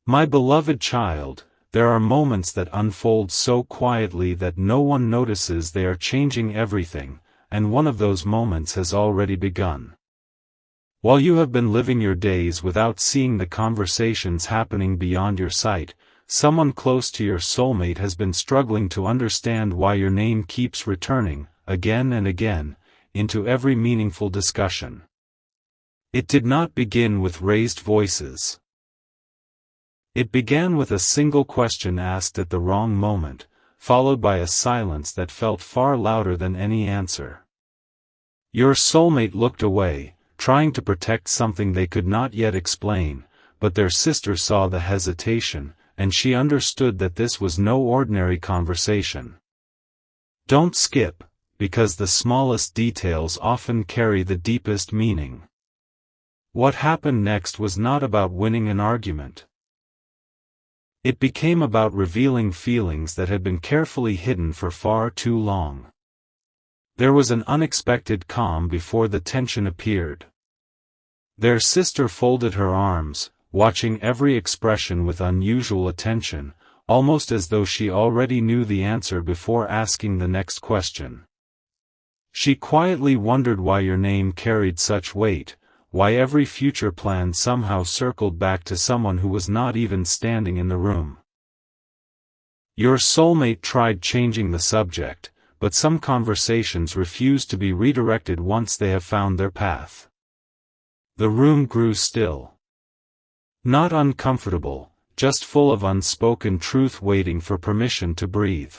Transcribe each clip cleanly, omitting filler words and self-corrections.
My beloved child, there are moments that unfold so quietly that no one notices they are changing everything, and one of those moments has already begun. While you have been living your days without seeing the conversations happening beyond your sight, someone close to your soulmate has been struggling to understand why your name keeps returning, again and again, into every meaningful discussion. It did not begin with raised voices. It began with a single question asked at the wrong moment, followed by a silence that felt far louder than any answer. Your soulmate looked away, trying to protect something they could not yet explain, but their sister saw the hesitation, and she understood that this was no ordinary conversation. Don't skip, because the smallest details often carry the deepest meaning. What happened next was not about winning an argument. It became about revealing feelings that had been carefully hidden for far too long. There was an unexpected calm before the tension appeared. Their sister folded her arms, watching every expression with unusual attention, almost as though she already knew the answer before asking the next question. She quietly wondered why your name carried such weight, why every future plan somehow circled back to someone who was not even standing in the room. Your soulmate tried changing the subject, but some conversations refused to be redirected once they have found their path. The room grew still. Not uncomfortable, just full of unspoken truth waiting for permission to breathe.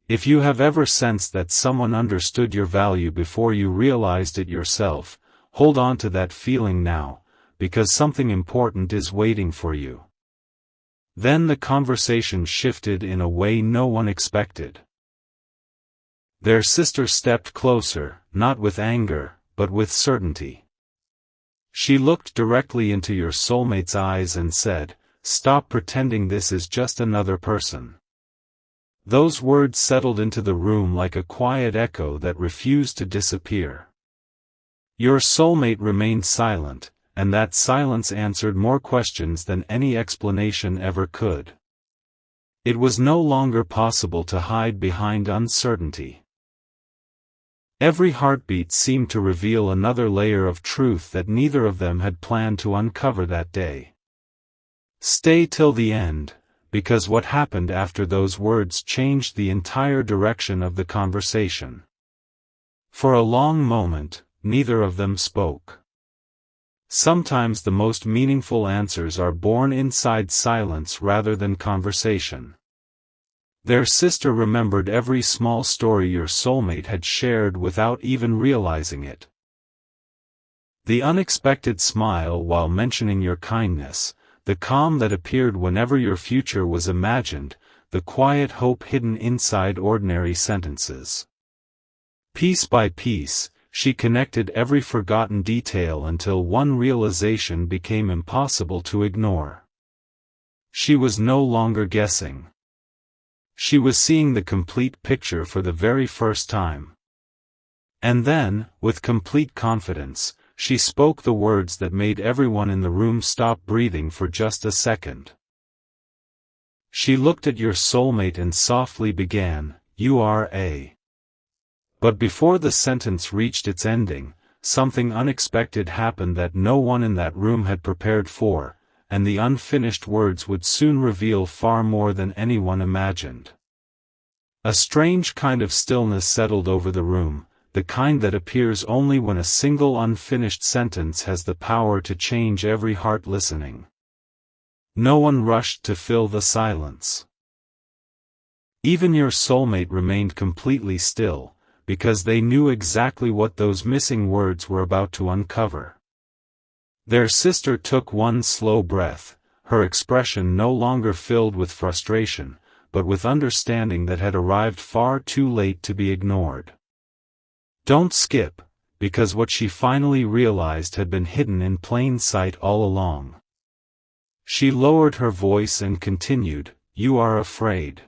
If you have ever sensed that someone understood your value before you realized it yourself, hold on to that feeling now, because something important is waiting for you. Then the conversation shifted in a way no one expected. Their sister stepped closer, not with anger, but with certainty. She looked directly into your soulmate's eyes and said, "Stop pretending this is just another person." Those words settled into the room like a quiet echo that refused to disappear. Your soulmate remained silent, and that silence answered more questions than any explanation ever could. It was no longer possible to hide behind uncertainty. Every heartbeat seemed to reveal another layer of truth that neither of them had planned to uncover that day. Stay till the end, because what happened after those words changed the entire direction of the conversation. For a long moment, neither of them spoke. Sometimes the most meaningful answers are born inside silence rather than conversation. Their sister remembered every small story your soulmate had shared without even realizing it. The unexpected smile while mentioning your kindness, the calm that appeared whenever your future was imagined, the quiet hope hidden inside ordinary sentences. Piece by piece, she connected every forgotten detail until one realization became impossible to ignore. She was no longer guessing. She was seeing the complete picture for the very first time. And then, with complete confidence, she spoke the words that made everyone in the room stop breathing for just a second. She looked at your soulmate and softly began, "You are a..." But before the sentence reached its ending, something unexpected happened that no one in that room had prepared for, and the unfinished words would soon reveal far more than anyone imagined. A strange kind of stillness settled over the room, the kind that appears only when a single unfinished sentence has the power to change every heart listening. No one rushed to fill the silence. Even your soulmate remained completely still, because they knew exactly what those missing words were about to uncover. Their sister took one slow breath, her expression no longer filled with frustration, but with understanding that had arrived far too late to be ignored. Don't skip, because what she finally realized had been hidden in plain sight all along. She lowered her voice and continued, "You are afraid."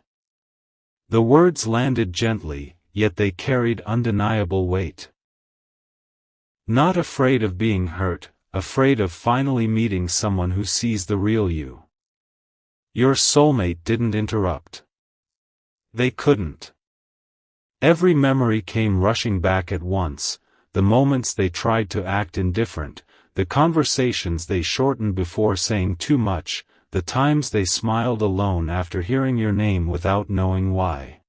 The words landed gently, yet they carried undeniable weight. Not afraid of being hurt, afraid of finally meeting someone who sees the real you. Your soulmate didn't interrupt. They couldn't. Every memory came rushing back at once, the moments they tried to act indifferent, the conversations they shortened before saying too much, the times they smiled alone after hearing your name without knowing why.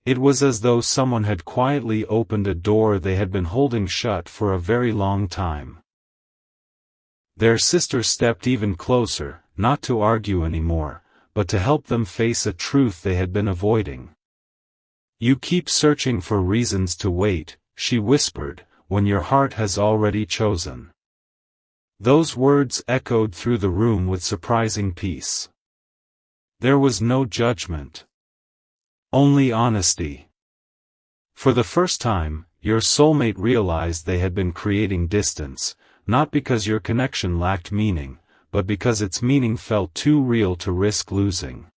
It was as though someone had quietly opened a door they had been holding shut for a very long time. Their sister stepped even closer, not to argue anymore, but to help them face a truth they had been avoiding. "You keep searching for reasons to wait," she whispered, "when your heart has already chosen." Those words echoed through the room with surprising peace. There was no judgment. Only honesty. For the first time, your soulmate realized they had been creating distance, not because your connection lacked meaning, but because its meaning felt too real to risk losing.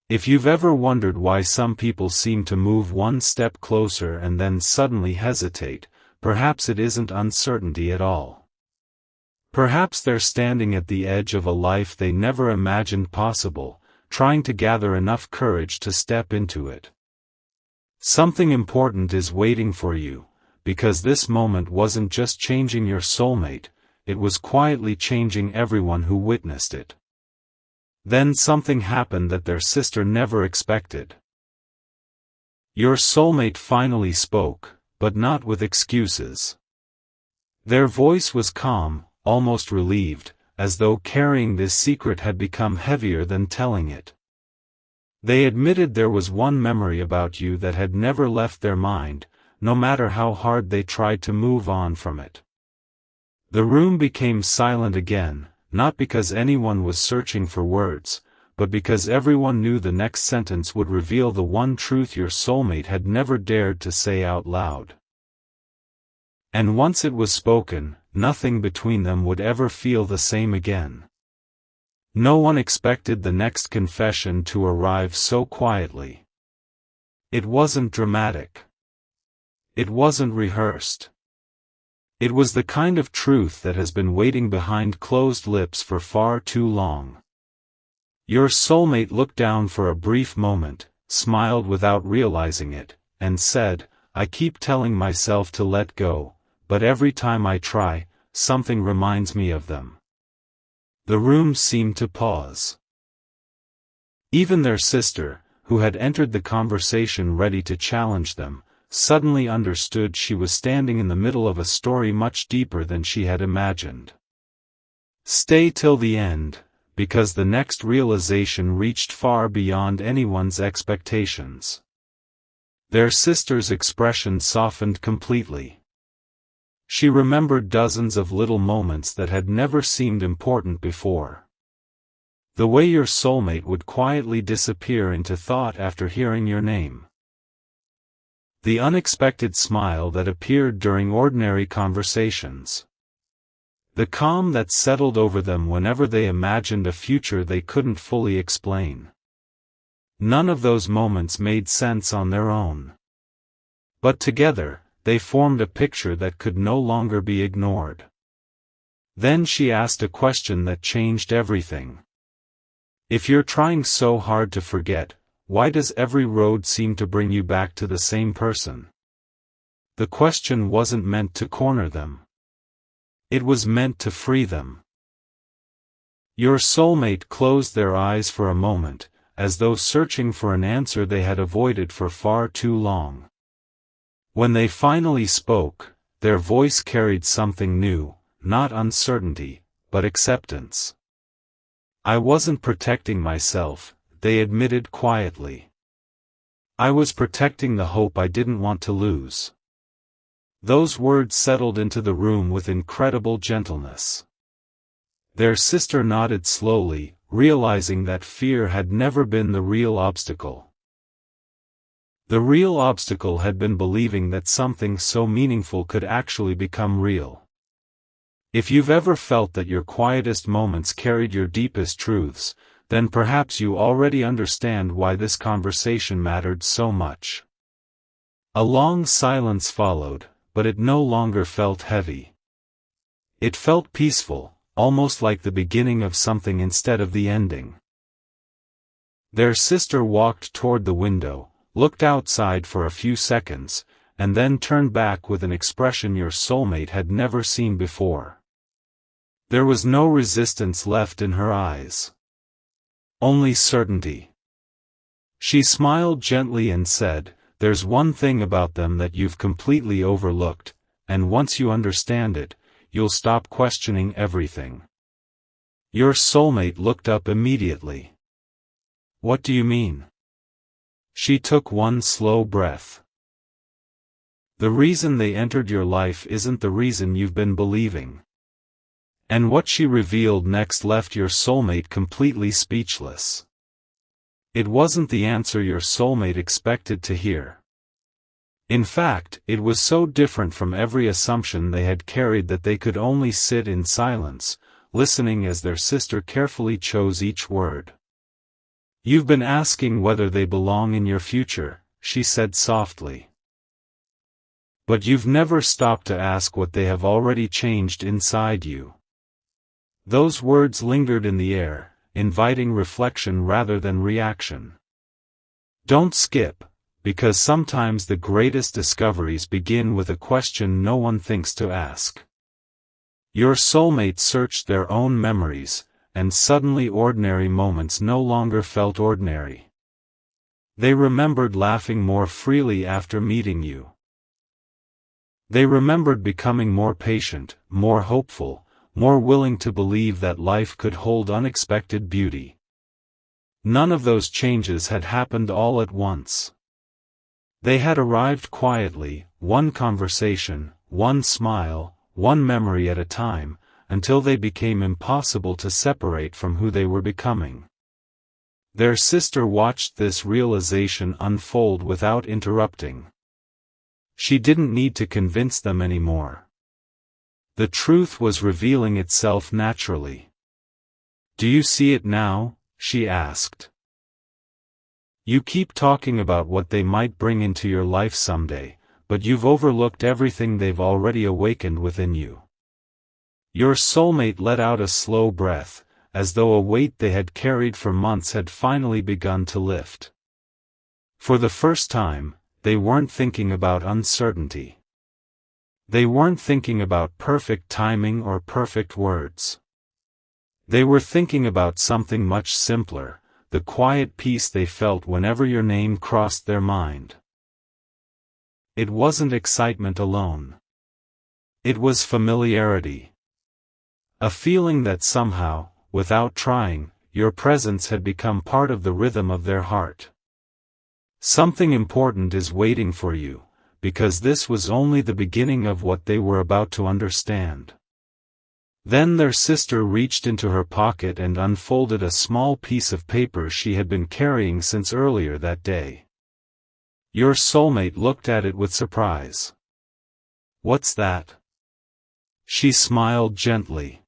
If you've ever wondered why some people seem to move one step closer and then suddenly hesitate, perhaps it isn't uncertainty at all. Perhaps they're standing at the edge of a life they never imagined possible, trying to gather enough courage to step into it. Something important is waiting for you, because this moment wasn't just changing your soulmate, it was quietly changing everyone who witnessed it. Then something happened that their sister never expected. Your soulmate finally spoke, but not with excuses. Their voice was calm, almost relieved, as though carrying this secret had become heavier than telling it. They admitted there was one memory about you that had never left their mind, no matter how hard they tried to move on from it. The room became silent again, not because anyone was searching for words, but because everyone knew the next sentence would reveal the one truth your soulmate had never dared to say out loud. And once it was spoken, nothing between them would ever feel the same again. No one expected the next confession to arrive so quietly. It wasn't dramatic. It wasn't rehearsed. It was the kind of truth that has been waiting behind closed lips for far too long. Your soulmate looked down for a brief moment, smiled without realizing it, and said, "I keep telling myself to let go, but every time I try, something reminds me of them." The room seemed to pause. Even their sister, who had entered the conversation ready to challenge them, suddenly understood she was standing in the middle of a story much deeper than she had imagined. Stay till the end, because the next realization reached far beyond anyone's expectations. Their sister's expression softened completely. She remembered dozens of little moments that had never seemed important before. The way your soulmate would quietly disappear into thought after hearing your name. The unexpected smile that appeared during ordinary conversations. The calm that settled over them whenever they imagined a future they couldn't fully explain. None of those moments made sense on their own. But together, they formed a picture that could no longer be ignored. Then she asked a question that changed everything. "If you're trying so hard to forget, why does every road seem to bring you back to the same person?" The question wasn't meant to corner them. It was meant to free them. Your soulmate closed their eyes for a moment, as though searching for an answer they had avoided for far too long. When they finally spoke, their voice carried something new, not uncertainty, but acceptance. "I wasn't protecting myself," they admitted quietly. "I was protecting the hope I didn't want to lose." Those words settled into the room with incredible gentleness. Their sister nodded slowly, realizing that fear had never been the real obstacle. The real obstacle had been believing that something so meaningful could actually become real. If you've ever felt that your quietest moments carried your deepest truths, then perhaps you already understand why this conversation mattered so much. A long silence followed, but it no longer felt heavy. It felt peaceful, almost like the beginning of something instead of the ending. Their sister walked toward the window, looked outside for a few seconds, and then turned back with an expression your soulmate had never seen before. There was no resistance left in her eyes. Only certainty. She smiled gently and said, "There's one thing about them that you've completely overlooked, and once you understand it, you'll stop questioning everything." Your soulmate looked up immediately. "What do you mean?" She took one slow breath. "The reason they entered your life isn't the reason you've been believing." And what she revealed next left your soulmate completely speechless. It wasn't the answer your soulmate expected to hear. In fact, it was so different from every assumption they had carried that they could only sit in silence, listening as their sister carefully chose each word. "You've been asking whether they belong in your future," she said softly. "But you've never stopped to ask what they have already changed inside you." Those words lingered in the air, inviting reflection rather than reaction. Don't skip, because sometimes the greatest discoveries begin with a question no one thinks to ask. Your soulmate searched their own memories, and suddenly ordinary moments no longer felt ordinary. They remembered laughing more freely after meeting you. They remembered becoming more patient, more hopeful, more willing to believe that life could hold unexpected beauty. None of those changes had happened all at once. They had arrived quietly, one conversation, one smile, one memory at a time, until they became impossible to separate from who they were becoming. Their sister watched this realization unfold without interrupting. She didn't need to convince them anymore. The truth was revealing itself naturally. "Do you see it now?" she asked. "You keep talking about what they might bring into your life someday, but you've overlooked everything they've already awakened within you." Your soulmate let out a slow breath, as though a weight they had carried for months had finally begun to lift. For the first time, they weren't thinking about uncertainty. They weren't thinking about perfect timing or perfect words. They were thinking about something much simpler, the quiet peace they felt whenever your name crossed their mind. It wasn't excitement alone. It was familiarity. A feeling that somehow, without trying, your presence had become part of the rhythm of their heart. Something important is waiting for you, because this was only the beginning of what they were about to understand. Then their sister reached into her pocket and unfolded a small piece of paper she had been carrying since earlier that day. Your soulmate looked at it with surprise. "What's that?" She smiled gently.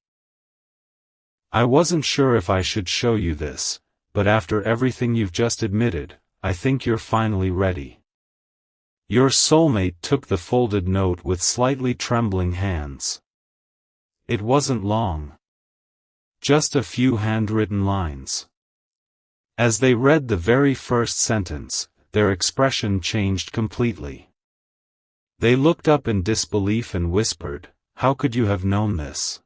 "I wasn't sure if I should show you this, but after everything you've just admitted, I think you're finally ready." Your soulmate took the folded note with slightly trembling hands. It wasn't long. Just a few handwritten lines. As they read the very first sentence, their expression changed completely. They looked up in disbelief and whispered, "How could you have known this?"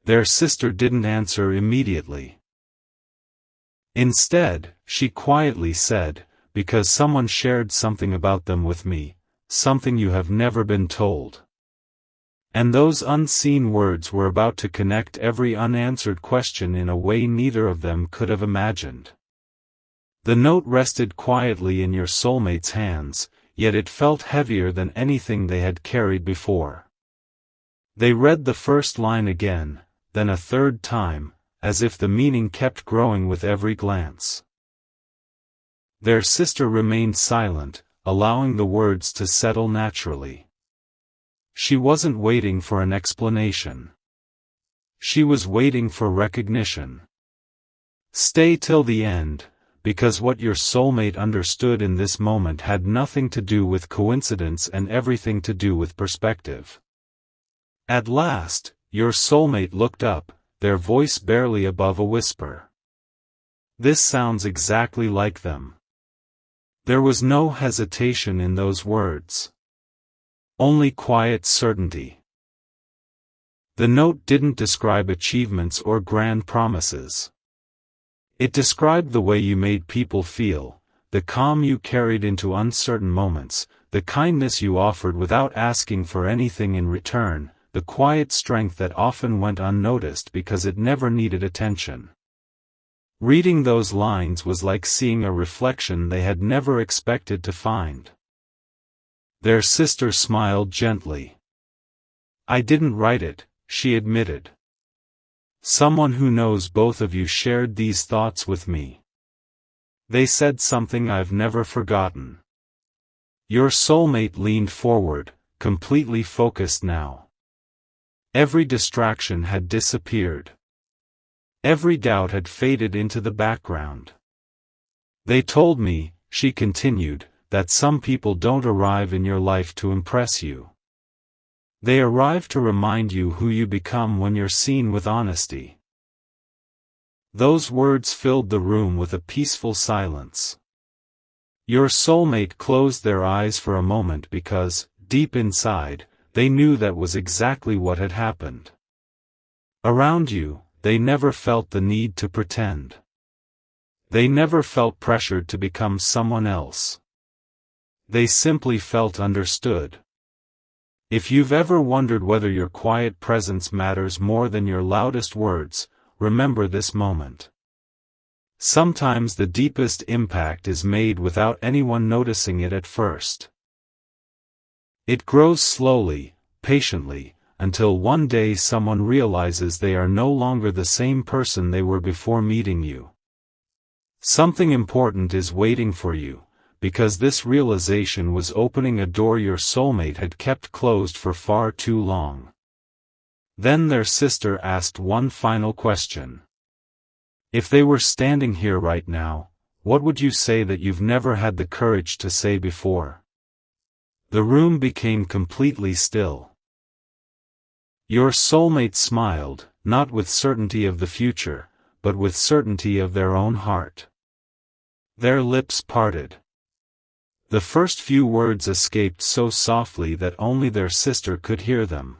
Their sister didn't answer immediately. Instead, she quietly said, "Because someone shared something about them with me, something you have never been told." And those unseen words were about to connect every unanswered question in a way neither of them could have imagined. The note rested quietly in your soulmate's hands, yet it felt heavier than anything they had carried before. They read the first line again, then a third time, as if the meaning kept growing with every glance. Their sister remained silent, allowing the words to settle naturally. She wasn't waiting for an explanation. She was waiting for recognition. Stay till the end, because what your soulmate understood in this moment had nothing to do with coincidence and everything to do with perspective. At last, Your soulmate looked up, their voice barely above a whisper. This sounds exactly like them. There was no hesitation in those words. Only quiet certainty. The note didn't describe achievements or grand promises. It described the way you made people feel, the calm you carried into uncertain moments, the kindness you offered without asking for anything in return, the quiet strength that often went unnoticed because it never needed attention. Reading those lines was like seeing a reflection they had never expected to find. Their sister smiled gently. I didn't write it, she admitted. Someone who knows both of you shared these thoughts with me. They said something I've never forgotten. Your soulmate leaned forward, completely focused now. Every distraction had disappeared. Every doubt had faded into the background. They told me, she continued, that some people don't arrive in your life to impress you. They arrive to remind you who you become when you're seen with honesty. Those words filled the room with a peaceful silence. Your soulmate closed their eyes for a moment because, deep inside, they knew that was exactly what had happened. Around you, they never felt the need to pretend. They never felt pressured to become someone else. They simply felt understood. If you've ever wondered whether your quiet presence matters more than your loudest words, remember this moment. Sometimes the deepest impact is made without anyone noticing it at first. It grows slowly, patiently, until one day someone realizes they are no longer the same person they were before meeting you. Something important is waiting for you, because this realization was opening a door your soulmate had kept closed for far too long. Then their sister asked one final question. If they were standing here right now, what would you say that you've never had the courage to say before? The room became completely still. Your soulmate smiled, not with certainty of the future, but with certainty of their own heart. Their lips parted. The first few words escaped so softly that only their sister could hear them.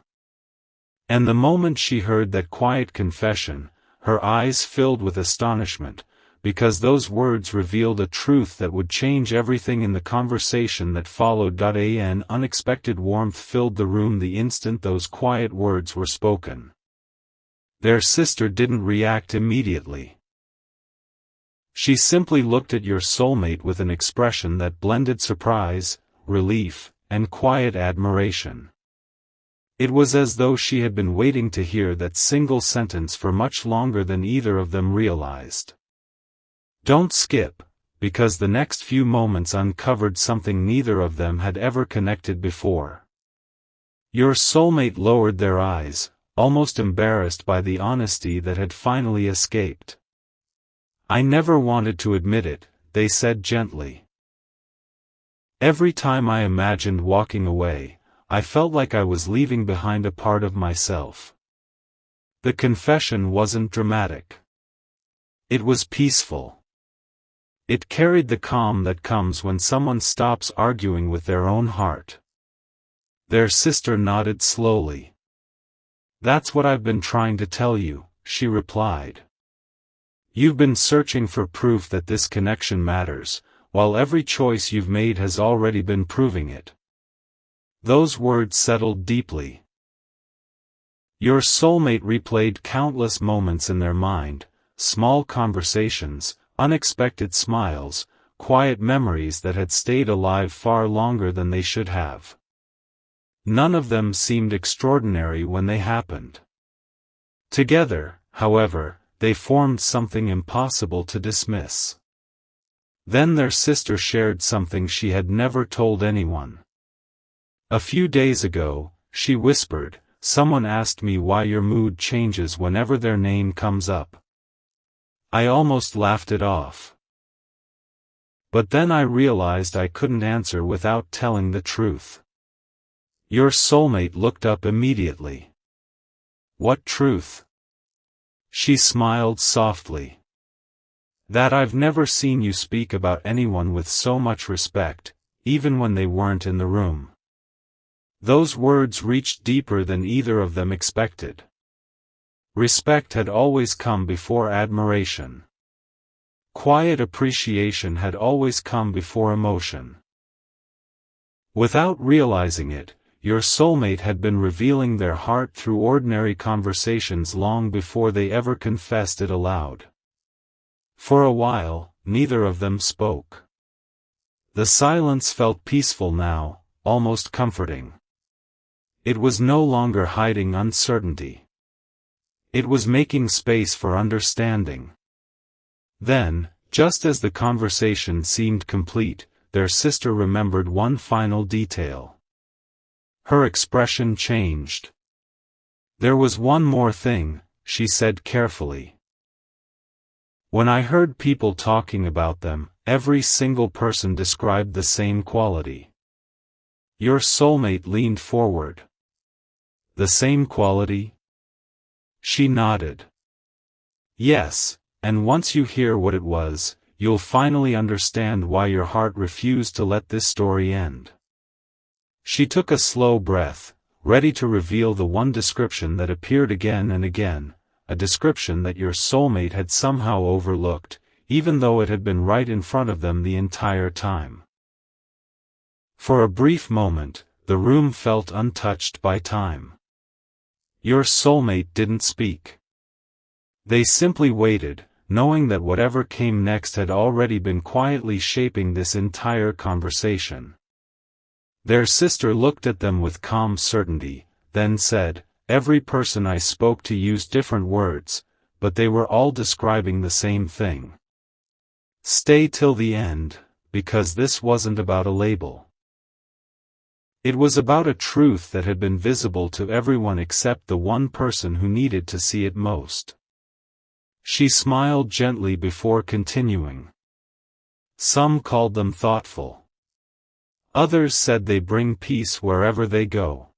And the moment she heard that quiet confession, her eyes filled with astonishment, because those words revealed a truth that would change everything in the conversation that followed. An unexpected warmth filled the room the instant those quiet words were spoken. Their sister didn't react immediately. She simply looked at your soulmate with an expression that blended surprise, relief, and quiet admiration. It was as though she had been waiting to hear that single sentence for much longer than either of them realized. Don't skip, because the next few moments uncovered something neither of them had ever connected before. Your soulmate lowered their eyes, almost embarrassed by the honesty that had finally escaped. I never wanted to admit it, they said gently. Every time I imagined walking away, I felt like I was leaving behind a part of myself. The confession wasn't dramatic. It was peaceful. It carried the calm that comes when someone stops arguing with their own heart. Their sister nodded slowly. That's what I've been trying to tell you, she replied. You've been searching for proof that this connection matters, while every choice you've made has already been proving it. Those words settled deeply. Your soulmate replayed countless moments in their mind, small conversations, unexpected smiles, quiet memories that had stayed alive far longer than they should have. None of them seemed extraordinary when they happened. Together, however, they formed something impossible to dismiss. Then their sister shared something she had never told anyone. A few days ago, she whispered, someone asked me why your mood changes whenever their name comes up. I almost laughed it off. But then I realized I couldn't answer without telling the truth. Your soulmate looked up immediately. What truth? She smiled softly. That I've never seen you speak about anyone with so much respect, even when they weren't in the room. Those words reached deeper than either of them expected. Respect had always come before admiration. Quiet appreciation had always come before emotion. Without realizing it, your soulmate had been revealing their heart through ordinary conversations long before they ever confessed it aloud. For a while, neither of them spoke. The silence felt peaceful now, almost comforting. It was no longer hiding uncertainty. It was making space for understanding. Then, just as the conversation seemed complete, their sister remembered one final detail. Her expression changed. There was one more thing, she said carefully. When I heard people talking about them, every single person described the same quality. Your soulmate leaned forward. The same quality? She nodded. Yes, and once you hear what it was, you'll finally understand why your heart refused to let this story end. She took a slow breath, ready to reveal the one description that appeared again and again, a description that your soulmate had somehow overlooked, even though it had been right in front of them the entire time. For a brief moment, the room felt untouched by time. Your soulmate didn't speak. They simply waited, knowing that whatever came next had already been quietly shaping this entire conversation. Their sister looked at them with calm certainty, then said, "Every person I spoke to used different words, but they were all describing the same thing. Stay till the end, because this wasn't about a label. It was about a truth that had been visible to everyone except the one person who needed to see it most." She smiled gently before continuing. Some called them thoughtful. Others said they bring peace wherever they go.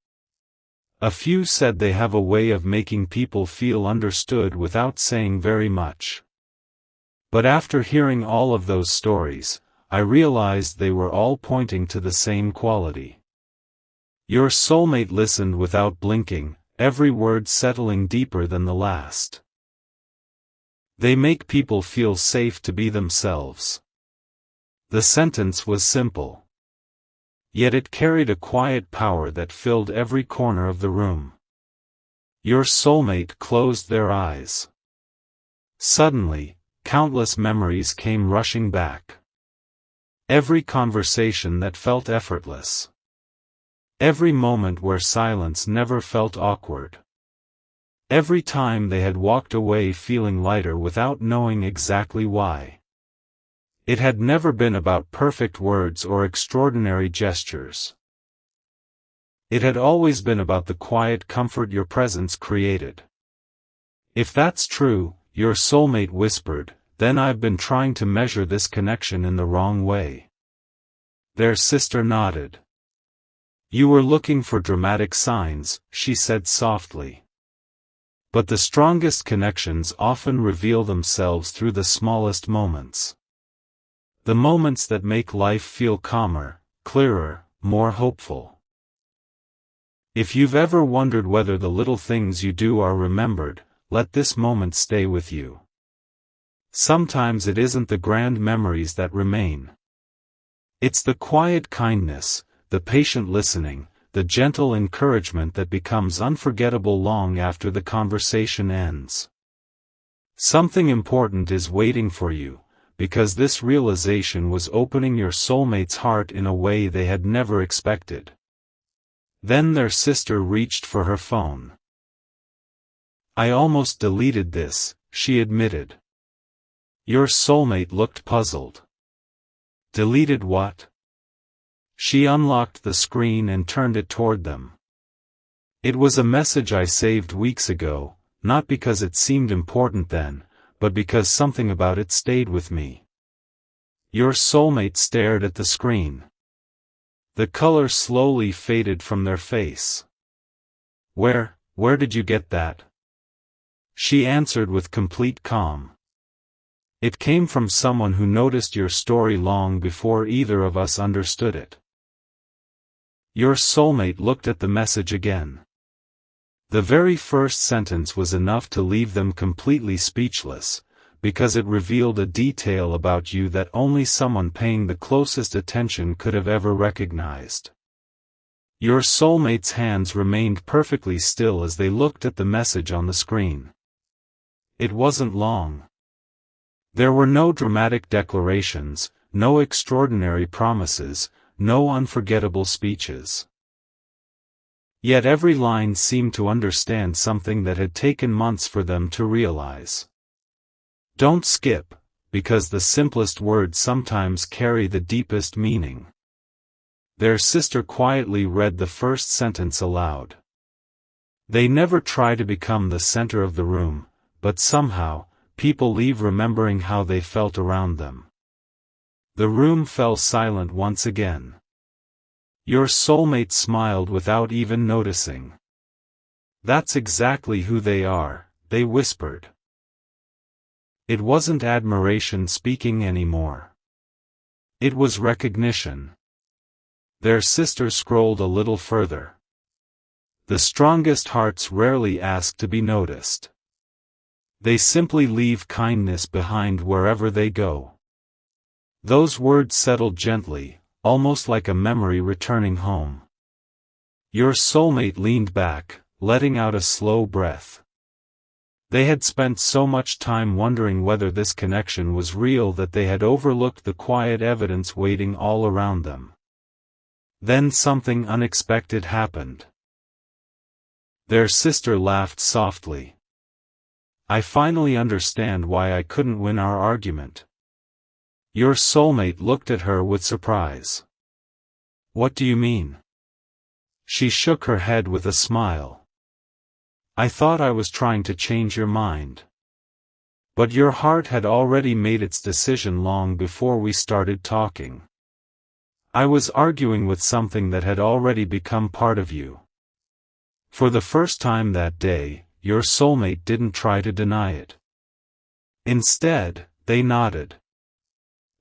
A few said they have a way of making people feel understood without saying very much. But after hearing all of those stories, I realized they were all pointing to the same quality. Your soulmate listened without blinking, every word settling deeper than the last. They make people feel safe to be themselves. The sentence was simple. Yet it carried a quiet power that filled every corner of the room. Your soulmate closed their eyes. Suddenly, countless memories came rushing back. Every conversation that felt effortless. Every moment where silence never felt awkward. Every time they had walked away feeling lighter without knowing exactly why. It had never been about perfect words or extraordinary gestures. It had always been about the quiet comfort your presence created. If that's true, your soulmate whispered, then I've been trying to measure this connection in the wrong way. Their sister nodded. You were looking for dramatic signs, she said softly. But the strongest connections often reveal themselves through the smallest moments. The moments that make life feel calmer, clearer, more hopeful. If you've ever wondered whether the little things you do are remembered, let this moment stay with you. Sometimes it isn't the grand memories that remain. It's the quiet kindness, the patient listening, the gentle encouragement that becomes unforgettable long after the conversation ends. Something important is waiting for you, because this realization was opening your soulmate's heart in a way they had never expected. Then their sister reached for her phone. I almost deleted this, she admitted. Your soulmate looked puzzled. Deleted what? She unlocked the screen and turned it toward them. It was a message I saved weeks ago, not because it seemed important then, but because something about it stayed with me. Your soulmate stared at the screen. The color slowly faded from their face. Where did you get that? she answered with complete calm. It came from someone who noticed your story long before either of us understood it. Your soulmate looked at the message again. The very first sentence was enough to leave them completely speechless, because it revealed a detail about you that only someone paying the closest attention could have ever recognized. Your soulmate's hands remained perfectly still as they looked at the message on the screen. It wasn't long. There were no dramatic declarations, no extraordinary promises, no unforgettable speeches. Yet every line seemed to understand something that had taken months for them to realize. Don't skip, because the simplest words sometimes carry the deepest meaning. Their sister quietly read the first sentence aloud. They never try to become the center of the room, but somehow, people leave remembering how they felt around them. The room fell silent once again. Your soulmate smiled without even noticing. That's exactly who they are, they whispered. It wasn't admiration speaking anymore. It was recognition. Their sister scrolled a little further. The strongest hearts rarely ask to be noticed. They simply leave kindness behind wherever they go. Those words settled gently, almost like a memory returning home. Your soulmate leaned back, letting out a slow breath. They had spent so much time wondering whether this connection was real that they had overlooked the quiet evidence waiting all around them. Then something unexpected happened. Their sister laughed softly. I finally understand why I couldn't win our argument. Your soulmate looked at her with surprise. What do you mean? She shook her head with a smile. I thought I was trying to change your mind. But your heart had already made its decision long before we started talking. I was arguing with something that had already become part of you. For the first time that day, your soulmate didn't try to deny it. Instead, they nodded.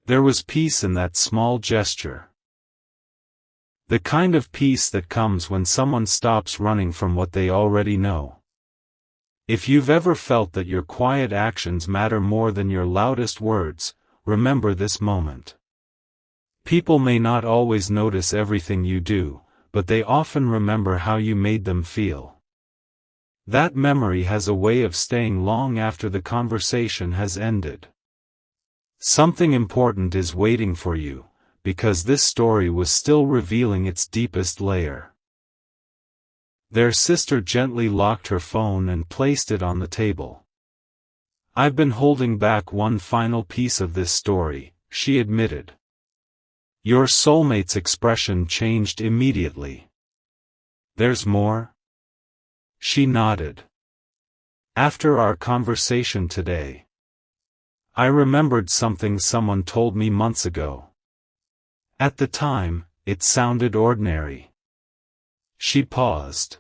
There was peace in that small gesture. The kind of peace that comes when someone stops running from what they already know. If you've ever felt that your quiet actions matter more than your loudest words, remember this moment. People may not always notice everything you do, but they often remember how you made them feel. That memory has a way of staying long after the conversation has ended. Something important is waiting for you, because this story was still revealing its deepest layer. Their sister gently locked her phone and placed it on the table. I've been holding back one final piece of this story, she admitted. Your soulmate's expression changed immediately. There's more? She nodded. After our conversation today, I remembered something someone told me months ago. At the time, it sounded ordinary. She paused.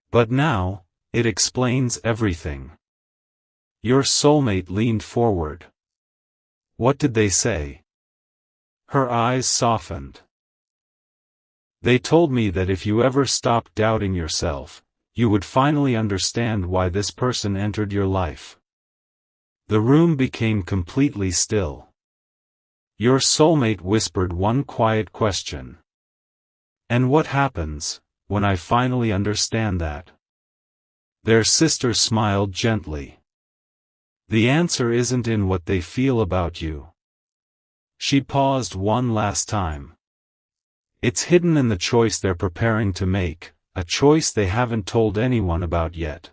But now, it explains everything. Your soulmate leaned forward. What did they say? Her eyes softened. They told me that if you ever stopped doubting yourself, you would finally understand why this person entered your life. The room became completely still. Your soulmate whispered one quiet question. And what happens, when I finally understand that? Their sister smiled gently. The answer isn't in what they feel about you. She paused one last time. It's hidden in the choice they're preparing to make, a choice they haven't told anyone about yet.